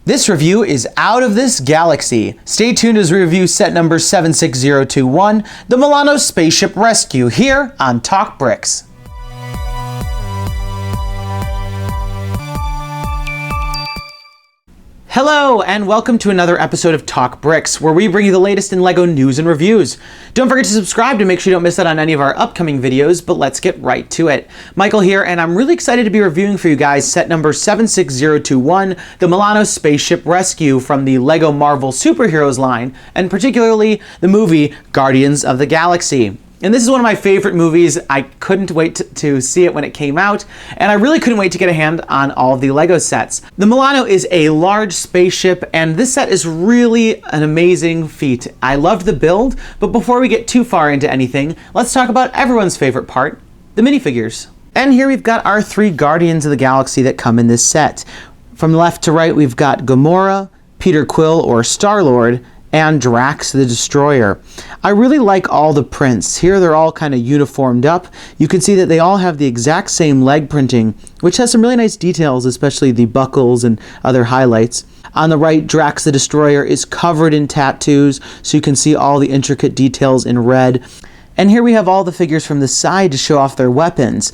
This review is out of this galaxy. Stay tuned as we review set number 76021, the Milano Spaceship Rescue, here on TalkBricks. Hello, and welcome to another episode of TalkBricks, where we bring you the latest in LEGO news and reviews. Don't forget to subscribe to make sure you don't miss out on any of our upcoming videos, but let's get right to it. Michael here, and I'm really excited to be reviewing for you guys set number 76021, the Milano Spaceship Rescue from the LEGO Marvel Superheroes line, and particularly the movie Guardians of the Galaxy. And this is one of my favorite movies. I couldn't wait to see it when it came out, and I really couldn't wait to get a hand on all of the LEGO sets. The Milano is a large spaceship, and this set is really an amazing feat. I loved the build, but before we get too far into anything, let's talk about everyone's favorite part, the minifigures. And here we've got our three Guardians of the Galaxy that come in this set. From left to right, we've got Gamora, Peter Quill or Star-Lord, and Drax the Destroyer. I really like all the prints. Here they're all kind of uniformed up. You can see that they all have the exact same leg printing, which has some really nice details, especially the buckles and other highlights. On the right, Drax the Destroyer is covered in tattoos, so you can see all the intricate details in red. And here we have all the figures from the side to show off their weapons.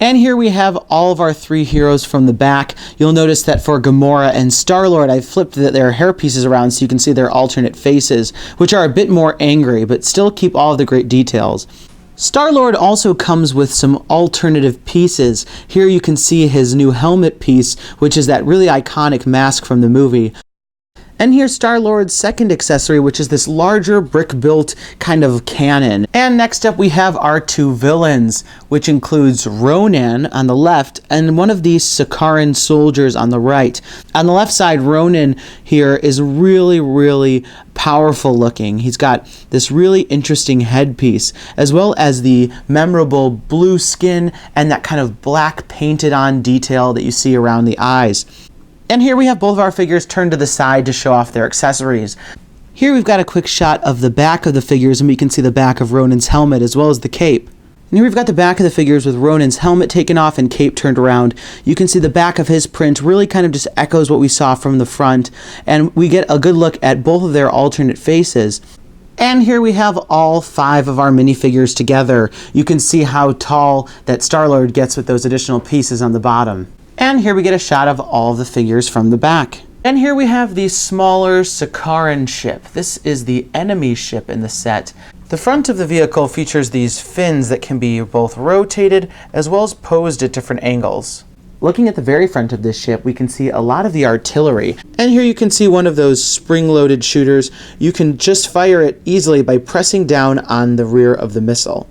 And here we have all of our three heroes from the back. You'll notice that for Gamora and Star-Lord, I flipped their hair pieces around so you can see their alternate faces, which are a bit more angry, but still keep all of the great details. Star-Lord also comes with some alternative pieces. Here you can see his new helmet piece, which is that really iconic mask from the movie. And here's Star-Lord's second accessory, which is this larger brick-built kind of cannon. And next up we have our two villains, which includes Ronan on the left and one of these Sakaran soldiers on the right. On the left side, Ronan here is really powerful looking. He's got this really interesting headpiece, as well as the memorable blue skin and that kind of black painted on detail that you see around the eyes. And here we have both of our figures turned to the side to show off their accessories. Here we've got a quick shot of the back of the figures, and we can see the back of Ronan's helmet as well as the cape. And here we've got the back of the figures with Ronan's helmet taken off and cape turned around. You can see the back of his print really kind of just echoes what we saw from the front, and we get a good look at both of their alternate faces. And here we have all five of our minifigures together. You can see how tall that Star-Lord gets with those additional pieces on the bottom. And here we get a shot of all of the figures from the back. And here we have the smaller Sakaran ship. This is the enemy ship in the set. The front of the vehicle features these fins that can be both rotated as well as posed at different angles. Looking at the very front of this ship, we can see a lot of the artillery. And here you can see one of those spring-loaded shooters. You can just fire it easily by pressing down on the rear of the missile.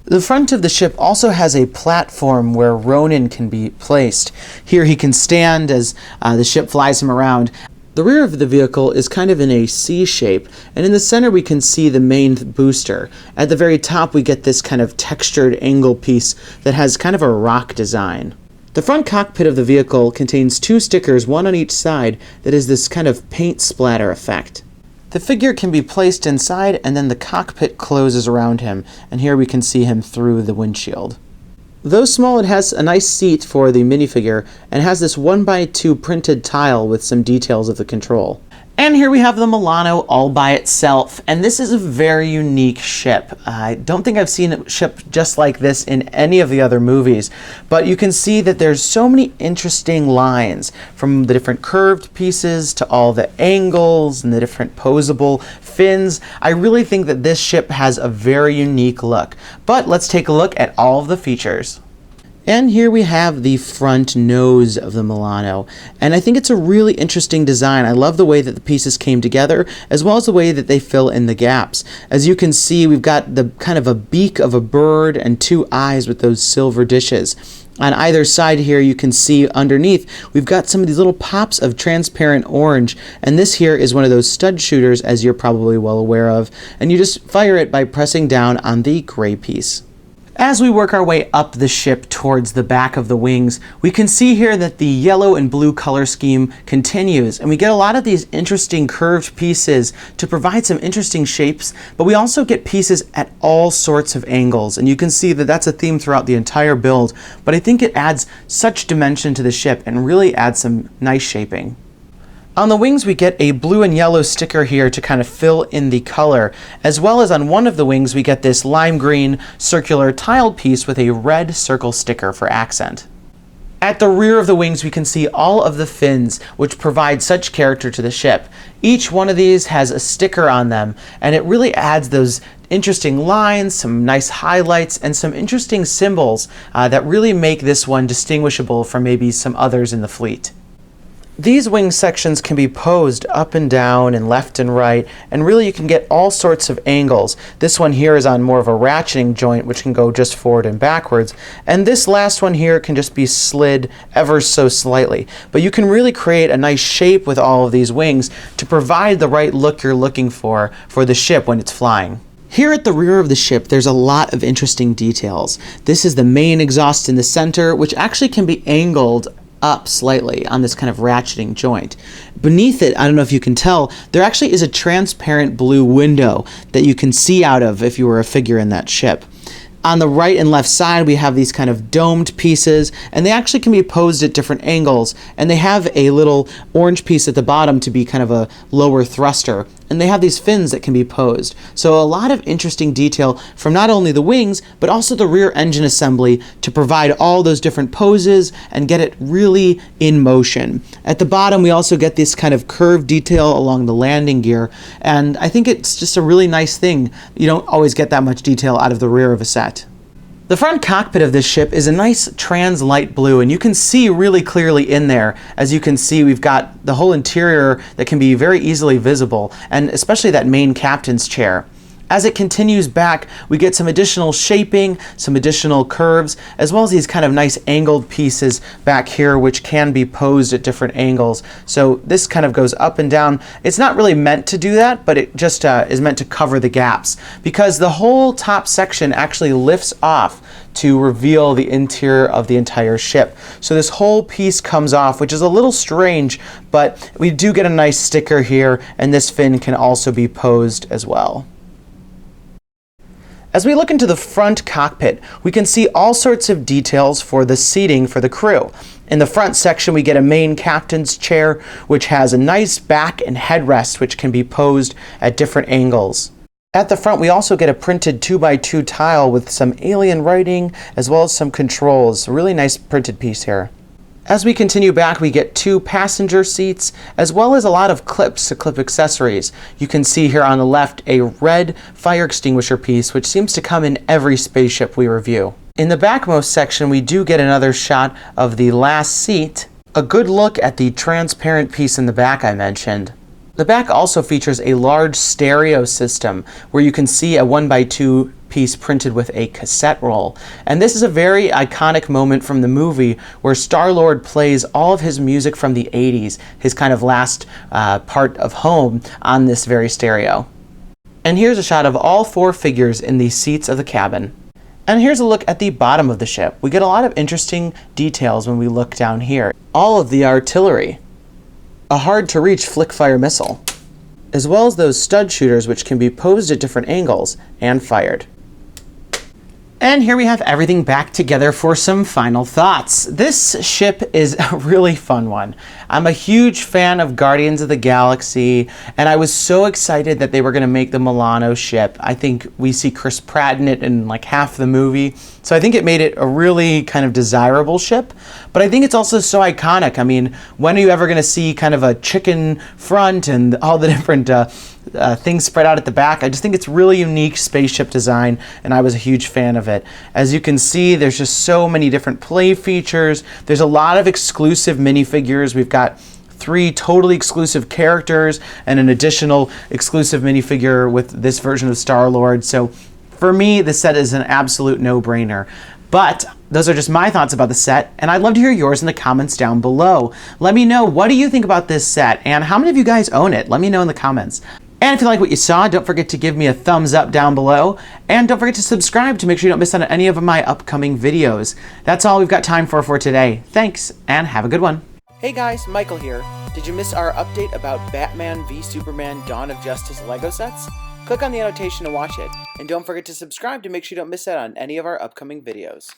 The front of the ship also has a platform where Ronan can be placed. Here he can stand as the ship flies him around. The rear of the vehicle is kind of in a C shape, and in the center we can see the main booster. At the very top we get this kind of textured angle piece that has kind of a rock design. The front cockpit of the vehicle contains two stickers, one on each side, that is this kind of paint splatter effect. The figure can be placed inside, and then the cockpit closes around him, and here we can see him through the windshield. Though small, it has a nice seat for the minifigure, and has this 1x2 printed tile with some details of the control. And here we have the Milano all by itself, and this is a very unique ship. I don't think I've seen a ship just like this in any of the other movies, but you can see that there's so many interesting lines, from the different curved pieces to all the angles and the different posable fins. I really think that this ship has a very unique look, but let's take a look at all of the features. And here we have the front nose of the Milano, and I think it's a really interesting design. I love the way that the pieces came together, as well as the way that they fill in the gaps. As you can see, we've got the kind of a beak of a bird and two eyes with those silver dishes. On either side here, you can see underneath, we've got some of these little pops of transparent orange, and this here is one of those stud shooters, as you're probably well aware of, and you just fire it by pressing down on the gray piece. As we work our way up the ship towards the back of the wings, we can see here that the yellow and blue color scheme continues, and we get a lot of these interesting curved pieces to provide some interesting shapes, but we also get pieces at all sorts of angles, and you can see that that's a theme throughout the entire build, but I think it adds such dimension to the ship and really adds some nice shaping. On the wings, we get a blue and yellow sticker here to kind of fill in the color, as well as on one of the wings, we get this lime green circular tiled piece with a red circle sticker for accent. At the rear of the wings, we can see all of the fins, which provide such character to the ship. Each one of these has a sticker on them, and it really adds those interesting lines, some nice highlights, and some interesting symbols that really make this one distinguishable from maybe some others in the fleet. These wing sections can be posed up and down and left and right, and really you can get all sorts of angles. This one here is on more of a ratcheting joint, which can go just forward and backwards, and this last one here can just be slid ever so slightly. But you can really create a nice shape with all of these wings to provide the right look you're looking for the ship when it's flying. Here at the rear of the ship, there's a lot of interesting details. This is the main exhaust in the center, which actually can be angled up slightly on this kind of ratcheting joint. Beneath it, I don't know if you can tell, there actually is a transparent blue window that you can see out of if you were a figure in that ship. On the right and left side, we have these kind of domed pieces, and they actually can be posed at different angles, and they have a little orange piece at the bottom to be kind of a lower thruster, and they have these fins that can be posed. So a lot of interesting detail from not only the wings, but also the rear engine assembly to provide all those different poses and get it really in motion. At the bottom, we also get this kind of curved detail along the landing gear, and I think it's just a really nice thing. You don't always get that much detail out of the rear of a set. The front cockpit of this ship is a nice trans light blue, and you can see really clearly in there. As you can see, we've got the whole interior that can be very easily visible, and especially that main captain's chair. As it continues back, we get some additional shaping, some additional curves, as well as these kind of nice angled pieces back here, which can be posed at different angles. So this kind of goes up and down. It's not really meant to do that, but it just is meant to cover the gaps, because the whole top section actually lifts off to reveal the interior of the entire ship. So this whole piece comes off, which is a little strange, but we do get a nice sticker here, and this fin can also be posed as well. As we look into the front cockpit, we can see all sorts of details for the seating for the crew. In the front section, we get a main captain's chair, which has a nice back and headrest, which can be posed at different angles. At the front, we also get a printed 2x2 tile with some alien writing, as well as some controls. A really nice printed piece here. As we continue back, we get 2 passenger seats, as well as a lot of clips to clip accessories. You can see here on the left a red fire extinguisher piece, which seems to come in every spaceship we review. In the backmost section, we do get another shot of the last seat, a good look at the transparent piece in the back I mentioned. The back also features a large stereo system where you can see a 1x2 piece printed with a cassette roll. And this is a very iconic moment from the movie where Star-Lord plays all of his music from the 80s, his kind of last part of home, on this very stereo. And here's a shot of all 4 figures in the seats of the cabin. And here's a look at the bottom of the ship. We get a lot of interesting details when we look down here. All of the artillery, a hard-to-reach flick-fire missile, as well as those stud shooters which can be posed at different angles and fired. And here we have everything back together for some final thoughts. This ship is a really fun one. I'm a huge fan of Guardians of the Galaxy, and I was so excited that they were going to make the Milano ship. I think we see Chris Pratt in it in like half the movie, so I think it made it a really kind of desirable ship. But I think it's also so iconic. I mean, when are you ever going to see kind of a chicken front and all the different things spread out at the back? I just think it's really unique spaceship design, and I was a huge fan of it. As you can see, there's just so many different play features. There's a lot of exclusive minifigures. We've got 3 totally exclusive characters and an additional exclusive minifigure with this version of Star-Lord. So for me, the set is an absolute no-brainer. But those are just my thoughts about the set, and I'd love to hear yours in the comments down below. Let me know, what do you think about this set, and how many of you guys own it? Let me know in the comments. And if you like what you saw, don't forget to give me a thumbs up down below, and don't forget to subscribe to make sure you don't miss out on any of my upcoming videos. That's all we've got time for today. Thanks, and have a good one. Hey guys, Michael here. Did you miss our update about Batman v Superman Dawn of Justice LEGO sets? Click on the annotation to watch it, and don't forget to subscribe to make sure you don't miss out on any of our upcoming videos.